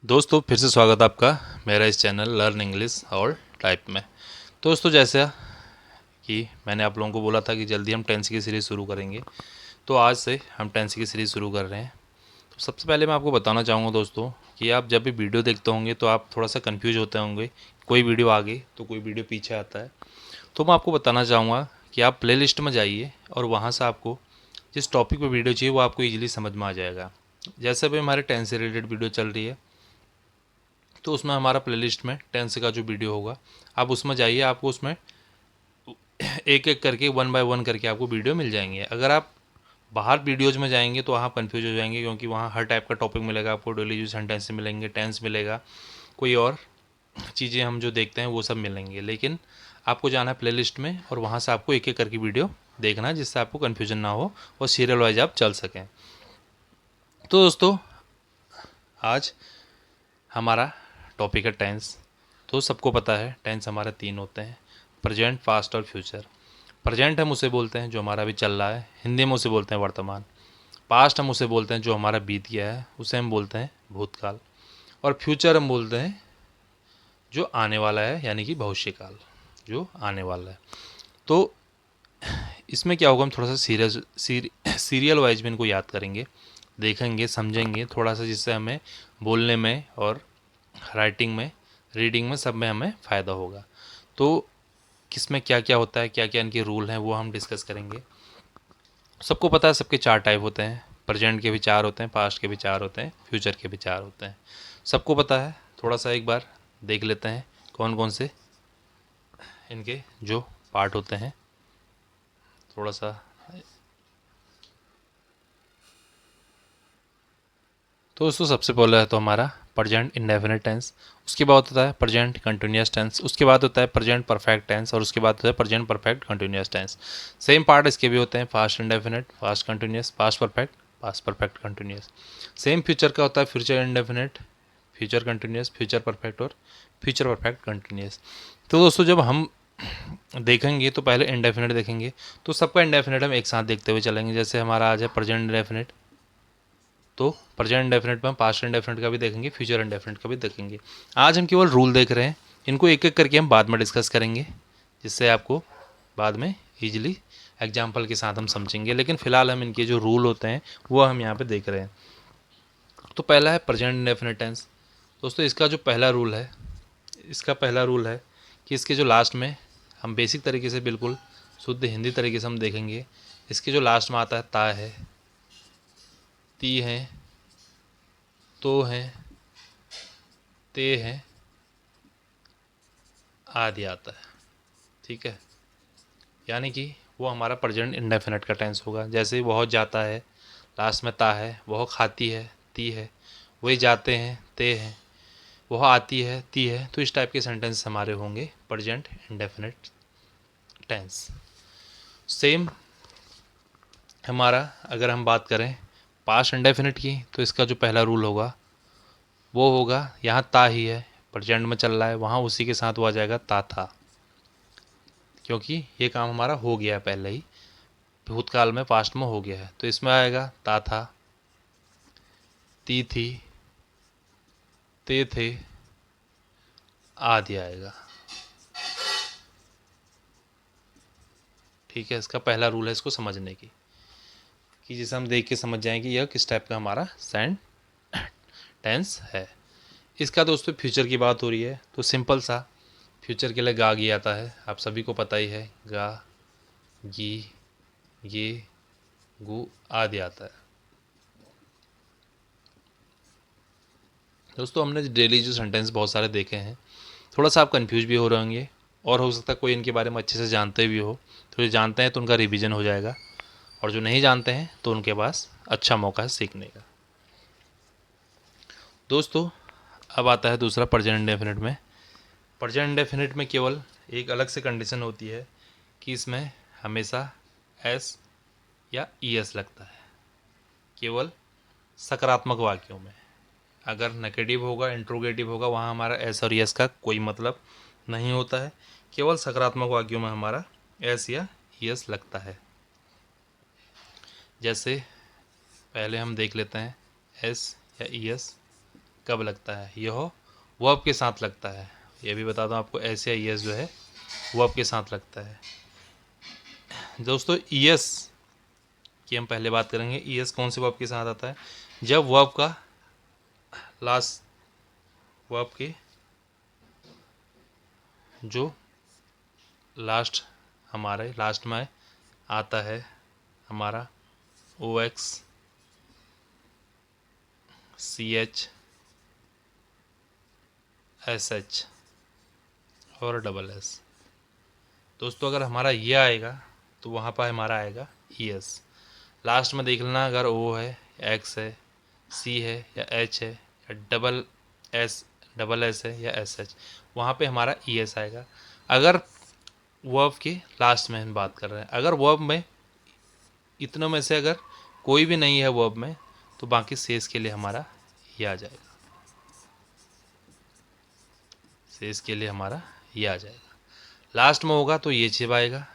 दोस्तों फिर से स्वागत है आपका मेरा इस चैनल लर्न इंग्लिश और टाइप में। दोस्तों जैसा कि मैंने आप लोगों को बोला था कि जल्दी हम टेंस की सीरीज़ शुरू करेंगे, तो आज से हम टेंस की सीरीज़ शुरू कर रहे हैं। तो सबसे पहले मैं आपको बताना चाहूँगा दोस्तों कि आप जब भी वीडियो देखते होंगे तो आप थोड़ा सा कन्फ्यूज होते होंगे, कोई वीडियो आगे तो कोई वीडियो पीछे आता है। तो मैं आपको बताना चाहूँगा कि आप प्ले लिस्ट में जाइए और वहाँ से आपको जिस टॉपिक पर वीडियो चाहिए वो आपको ईजिली समझ में आ जाएगा। जैसे भी हमारे टेंस से रिलेटेड वीडियो चल रही है तो उसमें हमारा प्लेलिस्ट में टेंस का जो वीडियो होगा आप उसमें जाइए, आपको उसमें एक एक करके 1 बाय 1 करके आपको वीडियो मिल जाएंगे। अगर आप बाहर वीडियोज़ में जाएंगे तो वहाँ कन्फ्यूज हो जाएंगे, क्योंकि वहाँ हर टाइप का टॉपिक मिलेगा आपको। डेली यूज सेंटेंस मिलेंगे, टेंस मिलेगा, कोई और चीज़ें हम जो देखते हैं वो सब मिलेंगे। लेकिन आपको जाना है प्लेलिस्ट में और वहाँ से आपको एक एक करके वीडियो देखना है, जिससे आपको कन्फ्यूजन ना हो और सीरियल वाइज आप चल सकें। तो दोस्तों आज हमारा टॉपिक है टेंस। तो सबको पता है टेंस हमारे 3 होते हैं, प्रेजेंट, पास्ट और फ्यूचर। प्रेजेंट हम उसे बोलते हैं जो हमारा अभी चल रहा है, हिंदी में उसे बोलते हैं वर्तमान। पास्ट हम उसे बोलते हैं जो हमारा बीत गया है, उसे हम बोलते हैं भूतकाल। और फ्यूचर हम बोलते हैं जो आने वाला है, यानी कि भविष्यकाल, जो आने वाला है। तो इसमें क्या होगा, हम थोड़ा सा सीरियल वाइज में इनको याद करेंगे, देखेंगे, समझेंगे थोड़ा सा, जिससे हमें बोलने में और राइटिंग में, रीडिंग में, सब में हमें फ़ायदा होगा। तो किस में क्या क्या होता है, क्या क्या इनके रूल हैं, वो हम डिस्कस करेंगे। सबको पता है सबके 4 टाइप होते हैं, प्रेजेंट के भी 4 होते हैं, पास्ट के भी 4 होते हैं, फ्यूचर के भी 4 होते हैं। सबको पता है। थोड़ा सा एक बार देख लेते हैं कौन कौन से इनके जो पार्ट होते हैं। थोड़ा सा तो दोस्तों सबसे पहले है तो हमारा प्रेजेंट इंडेफिनिट टेंस, उसके बाद होता है प्रेजेंट कंटिन्यूस टेंस, उसके बाद होता है प्रेजेंट परफेक्ट टेंस, और उसके बाद होता है present perfect continuous tense. Same part इसके भी होते हैं, past indefinite, past continuous, past perfect continuous. Same future का होता है future indefinite, future continuous, future perfect और फ्यूचर परफेक्ट कंटिन्यूस। तो दोस्तों जब हम देखेंगे तो पहले इंडेफिनिट देखेंगे, तो सबका इंडेफिनिट हम एक साथ देखते हुए चलेंगे। जैसे हमारा आज है प्रेजेंट इंडेफिनिट, तो प्रेजेंट इंडेफिनिट में हम पास्ट इंडेफिनिट का भी देखेंगे, फ्यूचर इंडेफिनिट का भी देखेंगे। आज हम केवल रूल देख रहे हैं, इनको एक एक करके हम बाद में डिस्कस करेंगे, जिससे आपको बाद में ईजिली एग्जाम्पल के साथ हम समझेंगे। लेकिन फ़िलहाल हम इनके जो रूल होते हैं वो हम यहाँ पे देख रहे हैं। तो पहला है प्रेजेंट इंडेफिनिट टेंस। दोस्तों इसका जो पहला रूल है, इसका पहला रूल है कि इसके जो लास्ट में, हम बेसिक तरीके से बिल्कुल शुद्ध हिंदी तरीके से हम देखेंगे, इसके जो लास्ट में आता है ता है, ती है, तो है, ते है, आदि आता है। ठीक है, यानी कि वो हमारा प्रेजेंट इंडेफिनिट का टेंस होगा। जैसे वह जाता है, लास्ट में ता है, वह खाती है, ती है, वही जाते हैं, ते हैं, वह आती है, ती है। तो इस टाइप के सेंटेंस हमारे होंगे प्रेजेंट इंडेफिनिट टेंस। सेम हमारा अगर हम बात करें पास्ट इंडेफिनिट की, तो इसका जो पहला रूल होगा वो होगा, यहाँ ता ही है, प्रेजेंट में चल रहा है, वहाँ उसी के साथ वो आ जाएगा ता था, क्योंकि ये काम हमारा हो गया है पहले ही, भूतकाल में, पास्ट में हो गया है। तो इसमें आएगा ता था, ती थी, ते थे, आदि आएगा। ठीक है, इसका पहला रूल है इसको समझने की, कि जिसे हम देख के समझ जाएं कि यह किस टाइप का हमारा टेंस है। इसका दोस्तों फ्यूचर की बात हो रही है, तो सिंपल सा फ्यूचर के लिए गा गी आता है, आप सभी को पता ही है, गा, गी, ये, गु आदि आता है। दोस्तों हमने डेली जो सेंटेंस बहुत सारे देखे हैं, थोड़ा सा आप कंफ्यूज भी हो रहे होंगे, और हो सकता है कोई इनके बारे में अच्छे से जानते भी हो। तो जो जानते हैं तो उनका रिवीजन हो जाएगा, और जो नहीं जानते हैं तो उनके पास अच्छा मौका है सीखने का। दोस्तों अब आता है दूसरा प्रेजेंट इंडेफिनिट में। प्रेजेंट इंडेफिनिट में केवल एक अलग से कंडीशन होती है कि इसमें हमेशा एस या ई एस लगता है, केवल सकारात्मक वाक्यों में। अगर नेगेटिव होगा, इंट्रोगेटिव होगा, वहाँ हमारा एस और यस का कोई मतलब नहीं होता है। केवल सकारात्मक वाक्यों में हमारा एस या यस लगता है। जैसे पहले हम देख लेते हैं एस या ई एस। कब लगता है? यह वर्ब के साथ लगता है। ये भी बता दूं आपको, एस या ईएस जो है वर्ब के साथ लगता है। दोस्तों ईएस की हम पहले बात करेंगे। ईएस कौन से वर्ब के साथ आता है? जब वर्ब का लास्ट, वर्ब के जो लास्ट हमारे लास्ट में आता है हमारा O X C H S H और डबल एस। दोस्तों अगर हमारा ये आएगा तो वहाँ पर हमारा आएगा ई एस। लास्ट में देख लेना, अगर ओ है, एक्स है, सी है या एच है या डबल एस है या एस एच, वहाँ पे हमारा ई एस आएगा। अगर वर्ब के लास्ट में हम बात कर रहे हैं, अगर वर्ब में इतनों में से अगर कोई भी नहीं है वर्ब में, तो बाकी शेष के लिए हमारा ये आ जाएगा। शेष के लिए हमारा ये आ जाएगा। लास्ट में होगा तो ये छिप आएगा।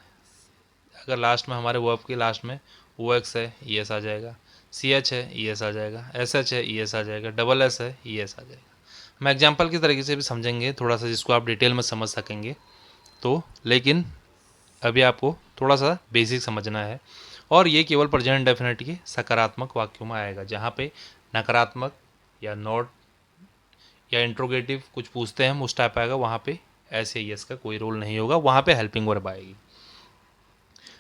अगर लास्ट में हमारे वर्ब के लास्ट में ओ एक्स है, ई एस आ जाएगा। सी एच है, ई एस आ जाएगा। एस एच है, ई एस आ जाएगा। डबल एस है, ई एस आ जाएगा। हम एग्जाम्पल की तरीके से भी समझेंगे थोड़ा सा, जिसको आप डिटेल में समझ सकेंगे तो। लेकिन अभी आपको थोड़ा सा बेसिक समझना है। और ये केवल प्रेजेंट इंडेफिनिट के सकारात्मक वाक्यों में आएगा। जहाँ पे नकारात्मक या नॉट या इंट्रोगेटिव कुछ पूछते हैं हम, उस टाइप आएगा, वहाँ पे एस या यस का कोई रोल नहीं होगा, वहाँ पे हेल्पिंग वर्ब आएगी।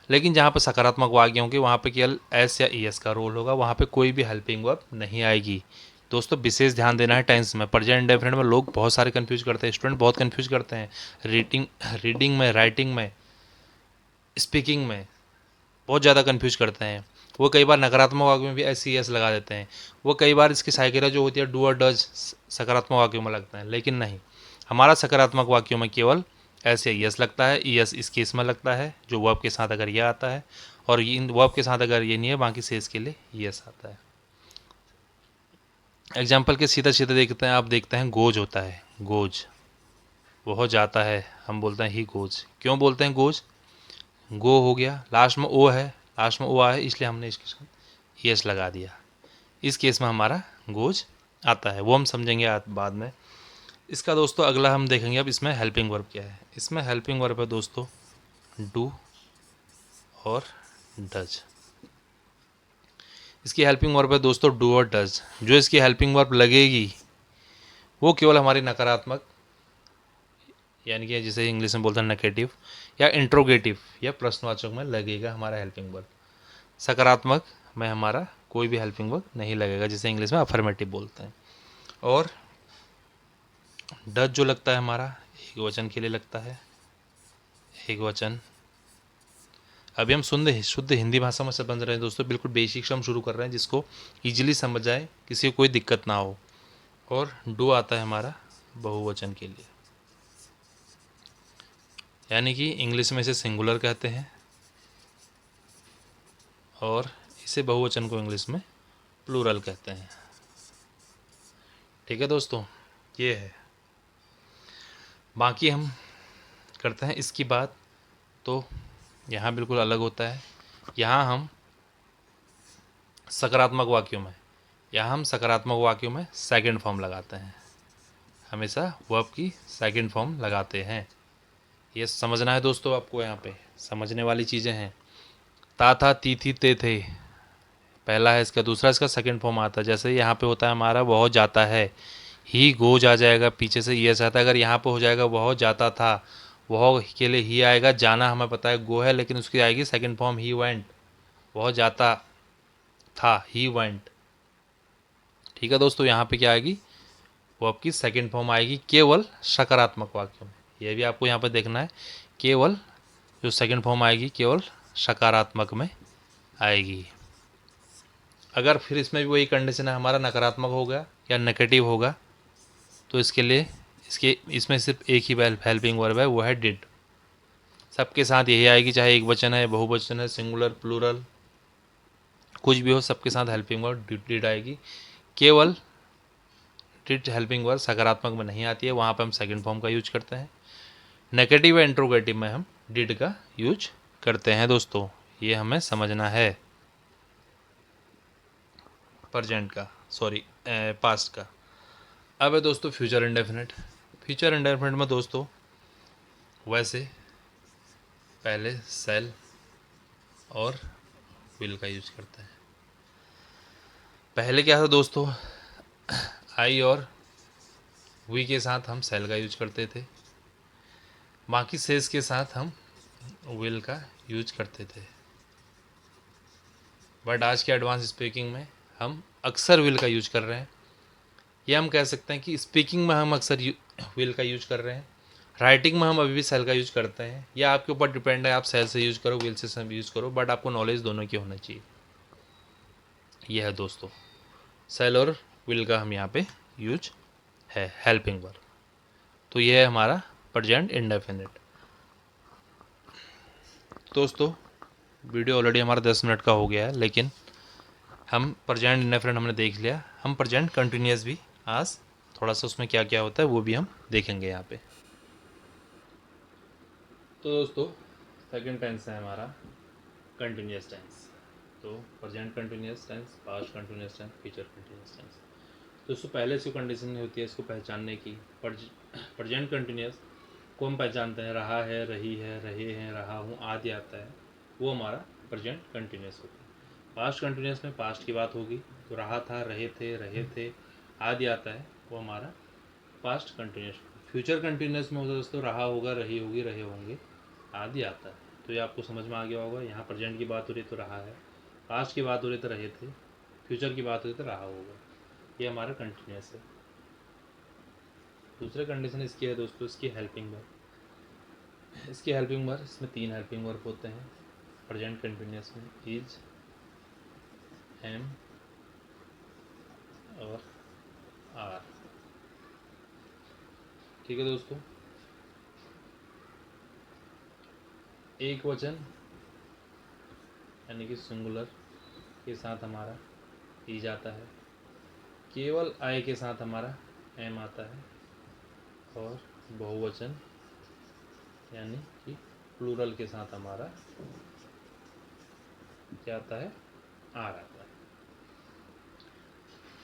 लेकिन जहाँ पर सकारात्मक वाक्य होंगे वहाँ पे केवल एस या ई एस का रोल होगा, वहाँ पे कोई भी हेल्पिंग वर्ब नहीं आएगी। दोस्तों विशेष ध्यान देना है टेंस में। प्रेजेंट इंडेफिनिट में लोग बहुत सारे कंफ्यूज करते हैं, स्टूडेंट बहुत कंफ्यूज करते हैं। रीडिंग में, राइटिंग में, स्पीकिंग में बहुत ज़्यादा कंफ्यूज करते हैं। वो कई बार नकारात्मक वाक्यों में भी एस ई एस लगा देते हैं। वो कई बार इसकी साइकिल जो होती है डू और डज सकारात्मक वाक्यों में लगता है, लेकिन नहीं, हमारा सकारात्मक वाक्यों में केवल एस या यस लगता है। ई एस इस केस में लगता है जो वर्ब के साथ अगर ये आता है, और इन वर्ब के साथ अगर ये नहीं है, बाकी शेष के लिए यस आता है। एग्जाम्पल के सीधा सीधा देखते हैं, आप देखते हैं गोज होता है, गोज, वह जाता है, हम बोलते हैं ही गोज। क्यों बोलते हैं गोज? गो हो गया, लास्ट में ओ है, लास्ट में ओ आया, इसलिए हमने इसके साथ यस लगा दिया। इस केस में हमारा गोज आता है, वो हम समझेंगे बाद में। इसका दोस्तों अगला हम देखेंगे अब इसमें हेल्पिंग वर्ब क्या है। इसमें हेल्पिंग वर्ब है दोस्तों डू और डज। इसकी हेल्पिंग वर्ब है दोस्तों डू और डज। जो इसकी हेल्पिंग वर्ब लगेगी वो केवल हमारी नकारात्मक, यानी कि जिसे इंग्लिश में बोलते हैं नेगेटिव या इंट्रोगेटिव या प्रश्नवाचक में लगेगा हमारा हेल्पिंग वर्ब। सकारात्मक में हमारा कोई भी हेल्पिंग वर्ब नहीं लगेगा, जिसे इंग्लिश में अफर्मेटिव बोलते हैं। और डज जो लगता है हमारा एक वचन के लिए लगता है, एक वचन। अभी हम शुद्ध हिंदी भाषा में समझ रहे हैं दोस्तों, बिल्कुल बेसिक से हम शुरू कर रहे हैं, जिसको इजीली समझ जाए, किसी को कोई दिक्कत ना हो। और डू आता है हमारा बहुवचन के लिए, यानी कि इंग्लिश में इसे सिंगुलर कहते हैं और इसे बहुवचन को इंग्लिश में प्लूरल कहते हैं। ठीक है दोस्तों, ये है। बाकी हम करते हैं इसकी बात, तो यहाँ बिल्कुल अलग होता है। यहाँ हम सकारात्मक वाक्यों में सेकंड फॉर्म लगाते हैं, हमेशा वर्ब की सेकंड फॉर्म लगाते हैं। ये समझना है दोस्तों आपको, यहाँ पे समझने वाली चीज़ें हैं। ता था, ती थी, ते थे, पहला है इसका। दूसरा इसका सेकंड फॉर्म आता है, जैसे यहाँ पे होता है हमारा बहुत जाता है, ही गोज आ जाएगा, पीछे से ये आता है। अगर यहाँ पे हो जाएगा बहुत जाता था, वह के लिए ही आएगा। जाना हमें पता है गो है, लेकिन उसकी आएगी सेकंड फॉर्म ही वेंट, बहुत जाता था, ही वेंट। ठीक है दोस्तों, यहाँ पे क्या आएगी, वो आपकी सेकंड फॉर्म आएगी केवल सकारात्मक वाक्यों में। यह भी आपको यहाँ पर देखना है, केवल जो सेकंड फॉर्म आएगी केवल सकारात्मक में आएगी। अगर फिर इसमें भी वही कंडीशन है, हमारा नकारात्मक होगा या नेगेटिव होगा, तो इसके लिए इसमें सिर्फ एक ही हेल्पिंग वर्ब है, वो है डिड। सबके साथ यही आएगी, चाहे एक वचन है, बहुवचन है, सिंगुलर, प्लूरल, कुछ भी हो, सबके साथ हेल्पिंग वर्ब डिड आएगी। केवल डिड हेल्पिंग वर्ब सकारात्मक में नहीं आती है, वहाँ पर हम सेकंड फॉर्म का यूज करते हैं। नेगेटिव या इंट्रोगेटिव में हम डिड का यूज करते हैं दोस्तों, ये हमें समझना है। प्रेजेंट का, सॉरी पास्ट का। अब है दोस्तों फ्यूचर इंडेफिनिट। फ्यूचर इंडेफिनिट में दोस्तों वैसे पहले सेल और विल का यूज करते हैं। पहले क्या था दोस्तों, आई और वी के साथ हम सेल का यूज करते थे, बाकी सेस के साथ हम विल का यूज करते थे। बट आज के एडवांस स्पीकिंग में हम अक्सर विल का यूज कर रहे हैं, या हम कह सकते हैं कि स्पीकिंग में हम अक्सर विल का यूज कर रहे हैं, राइटिंग में हम अभी भी सेल का यूज करते हैं। या आपके ऊपर डिपेंड है, आप सेल से यूज करो, विल से यूज करो, बट आपको नॉलेज दोनों की होना चाहिए। यह है दोस्तों सेल और विल का हम यहाँ पे यूज है हेल्पिंग वर्ब। तो यह है हमारा प्रेजेंट इंडेफिनिट। दोस्तों वीडियो ऑलरेडी हमारा 10 मिनट का हो गया है, लेकिन हम प्रेजेंट इंडेफिनिट हमने देख लिया। हम प्रेजेंट कंटिन्यूअस भी आज थोड़ा सा उसमें क्या क्या होता है वो भी हम देखेंगे यहाँ पे। तो दोस्तों सेकंड टेंस है हमारा कंटिन्यूअस टेंस। तो present continuous tense, past continuous tense, future continuous tense. दोस्तों पहले से कंडीशन होती है इसको पहचानने की। प्रेजेंट कंटिन्यूअस को हम पहचानते हैं, रहा है, रही है, रहे हैं, रहा हूँ आदि आता है, वो हमारा प्रेजेंट कंटिन्यूअस होता है। पास्ट कंटिन्यूअस में पास्ट की बात होगी, तो रहा था, रहे थे आदि आता है, वो हमारा पास्ट कंटिन्यूअस। फ्यूचर कंटिन्यूअस में होता है दोस्तों, रहा होगा, रही होगी, रहे होंगे आदि आता है। तो ये आपको समझ में आ गया होगा। यहाँ प्रेजेंट की बात हो रही तो रहा है, पास्ट की बात हो रही तो रहे थे, फ्यूचर की बात हो रही तो रहा होगा, ये हमारा कंटिन्यूअस है। दूसरा कंडीशन इसकी है दोस्तों, इसकी हेल्पिंग वर्ब। इसकी हेल्पिंग वर्ब, इसमें 3 हेल्पिंग वर्ब होते हैं प्रेजेंट कंटिन्यूअस में, इज, एम और आर। ठीक है दोस्तों। एक वचन यानी कि सिंगुलर के साथ हमारा इज आता है, केवल आई के साथ हमारा एम आता है, और बहुवचन यानी कि प्लूरल के साथ हमारा क्या आता है, आर आता है।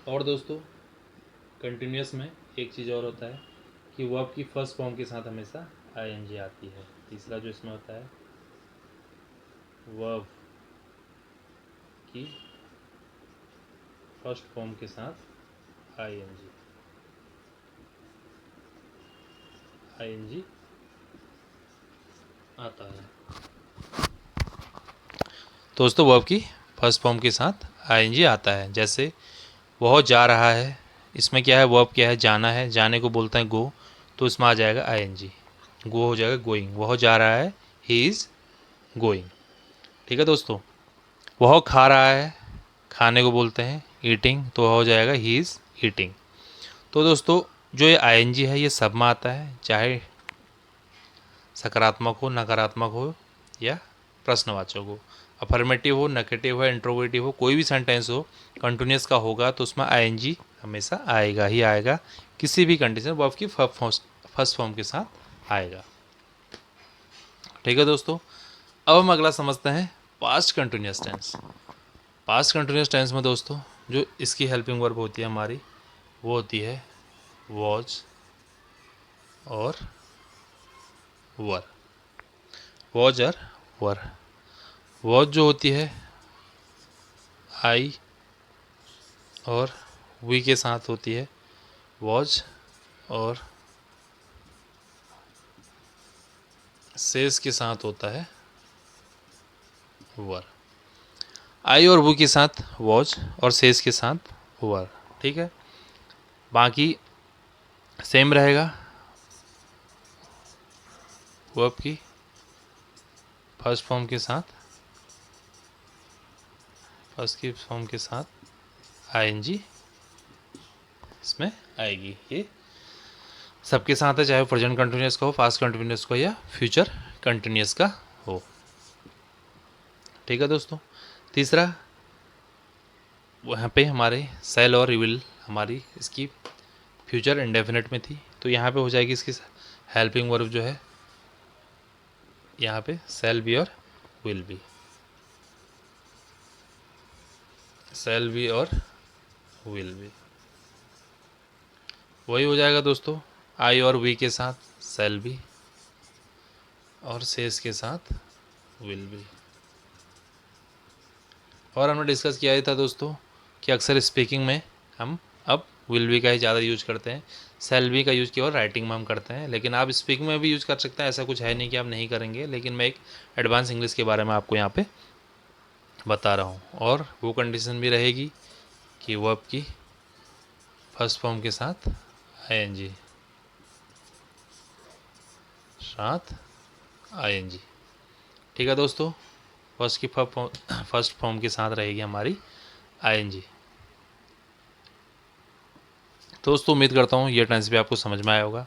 और दोस्तों कंटिन्यूअस में एक चीज़ और होता है कि वर्ब की फर्स्ट फॉर्म के साथ हमेशा आईएनजी आती है। तीसरा जो इसमें होता है, वर्ब की फर्स्ट फॉर्म के साथ आईएनजी आता है। दोस्तों वर्ब की फर्स्ट फॉर्म के साथ आईएनजी आता है। जैसे वह जा रहा है, इसमें क्या है, वर्ब क्या है, जाना है, जाने को बोलते हैं गो, तो इसमें आ जाएगा आईएनजी, गो हो जाएगा गोइंग। वह जा रहा है, ही इज़ गोइंग। ठीक है दोस्तों। वह खा रहा है, खाने को बोलते हैं ईटिंग, तो वह हो जाएगा ही इज़ ईटिंग। तो दोस्तों जो ये आईएनजी है ये सब में आता है, चाहे सकारात्मक हो, नकारात्मक हो या प्रश्नवाचक हो, अफर्मेटिव हो, नेगेटिव हो, इंट्रोगेटिव हो, कोई भी सेंटेंस हो कंटिन्यूअस का होगा तो उसमें आईएनजी हमेशा आएगा ही आएगा, किसी भी कंडीशन वर्ब की फर्स्ट फॉर्म के साथ आएगा। ठीक है दोस्तों। अब हम अगला समझते हैं past continuous tense. Past continuous tense में दोस्तों जो इसकी हेल्पिंग वर्ब होती है हमारी, वो होती है वॉज और वर। वॉज और वर। वॉज जो होती है आई और वी के साथ होती है, वॉज, और सेज के साथ होता है वर। आई और वो के साथ वॉज और सेज के साथ वर। ठीक है, बाकी सेम रहेगा। वर्ब की फर्स्ट फॉर्म के साथ आईएनजी इसमें आएगी। ये सबके साथ है, चाहे प्रेजेंट कंटिन्यूअस का हो, पास्ट कंटिन्यूअस का या फ्यूचर कंटिन्यूअस का हो। ठीक है दोस्तों। तीसरा वहाँ पे हमारे सेल और विल हमारी इसकी फ्यूचर इंडेफिनिट में थी, तो यहाँ पे हो जाएगी इसकी हेल्पिंग वर्ब जो है, यहाँ पे सेल बी और विल बी, सेल बी और विल बी। वही हो जाएगा दोस्तों, आई और वी के साथ सेल बी और सेज के साथ विल बी। और हमने डिस्कस किया ही था दोस्तों कि अक्सर स्पीकिंग में हम अब विल बी का ही ज़्यादा यूज करते हैं, सेल बी का यूज केवल राइटिंग में हम करते हैं। लेकिन आप स्पीकिंग में भी यूज कर सकते हैं, ऐसा कुछ है नहीं कि आप नहीं करेंगे, लेकिन मैं एक एडवांस इंग्लिश के बारे में आपको यहाँ पे बता रहा हूँ। और वो कंडीशन भी रहेगी कि वर्ब की फर्स्ट फॉर्म के साथ आईएनजी, साथ आईएनजी। ठीक है दोस्तों, फर्स्ट की फर्स्ट फॉर्म के साथ रहेगी हमारी आईएनजी। दोस्तों उम्मीद करता हूँ ये टेंस भी आपको समझ में आया होगा।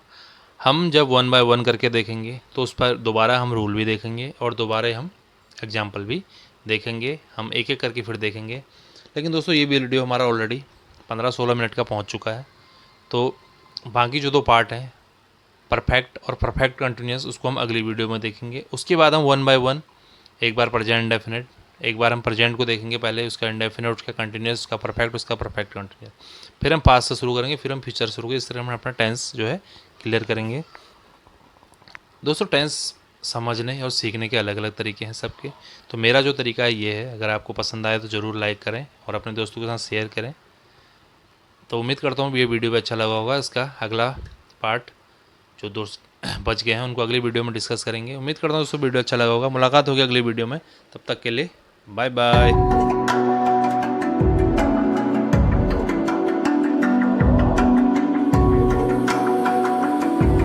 हम जब 1 बाय 1 करके देखेंगे तो उस पर दोबारा हम रूल भी देखेंगे और दोबारा हम एग्जाम्पल भी देखेंगे, हम एक एक करके फिर देखेंगे। लेकिन दोस्तों ये वीडियो हमारा ऑलरेडी 15-16 मिनट का पहुँच चुका है, तो बाकी जो 2 पार्ट हैं परफेक्ट और परफेक्ट कंटिन्यूस, उसको हम अगली वीडियो में देखेंगे। उसके बाद हम 1 बाय 1, एक बार प्रेजेंट इंडेफिनिट, एक बार हम प्रेजेंट को देखेंगे, पहले उसका इंडेफिनिट, उसका कंटिन्यूस, उसका परफेक्ट कंटिन्यूस, फिर हम पास्ट से शुरू करेंगे, फिर हम फ्यूचर शुरू करेंगे। इस तरह हम अपना टेंस जो है क्लियर करेंगे। दोस्तों टेंस समझने और सीखने के अलग अलग तरीके हैं सबके, तो मेरा जो तरीका है ये है। अगर आपको पसंद आए तो ज़रूर लाइक करें और अपने दोस्तों के साथ शेयर करें। तो उम्मीद करता हूँ ये वीडियो भी अच्छा लगा होगा। इसका अगला पार्ट जो दोस्त बच गए हैं उनको अगली वीडियो में डिस्कस करेंगे। उम्मीद करता हूँ दोस्तों वीडियो अच्छा लगा होगा। मुलाकात होगी अगली वीडियो में, तब तक के लिए बाय बाय।